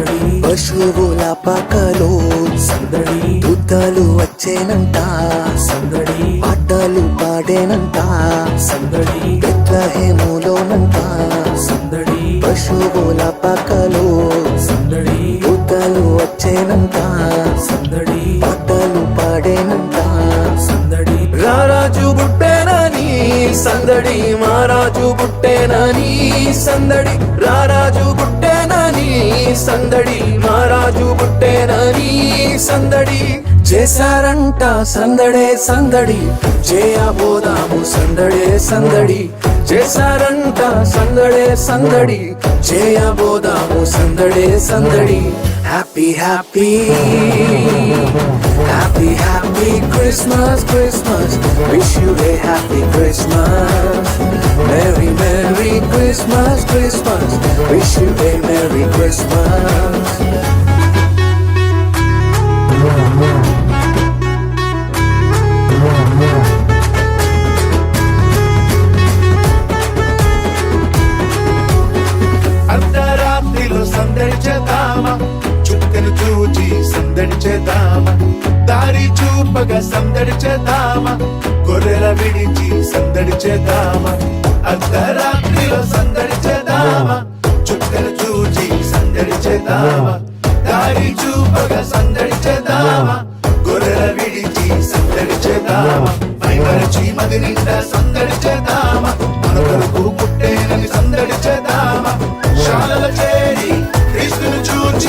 సందడి పశువుల పాకలో సందడి దుద్దలు వచ్చేనంట సందడి పాటలు పాడేనంట సందడి బెత్లెహేములోనంట సందడి పశువుల పాకలో సందడి దుద్దలు వచ్చేనంట సందడి పాటలు పాడేనంట సందడి రారాజు బుట్టేనని సందడి మారాజు బుట్టేనని సందడి రారాజు బుట్టేనని సందడి మారాజు బుట్టేనని సందడి చేశారంట సందడే సందడి చేయబోదాము సందడే సందడి చేశారంట సందడే సందడి చేయబోదాము సందడే సందడి happy happy happy happy Christmas Christmas wish you a happy Christmas merry merry Christmas Christmas wish you a merry Christmas అర్ధరాత్రిలో సందడి చేద్దామా చుక్కను చూచి సందడి చేద్దామా దారి చూపగా సందడి చేద్దామా గొర్రెల విడిచి సందడి చేద్దామా అర్ధరాత్రిలో సందడి చేద్దామా చుక్కను చూచి సందడి చేద్దామా దారి చూపగా సందడి చేద్దామా గొర్రెల విడిచి సందడి చేద్దామా మైమరచి మది నిండా సందడి చేద్దామా మన కొరకు పుట్టేనని సందడి చేద్దామా శాలల చేరి క్రీస్తును చూచి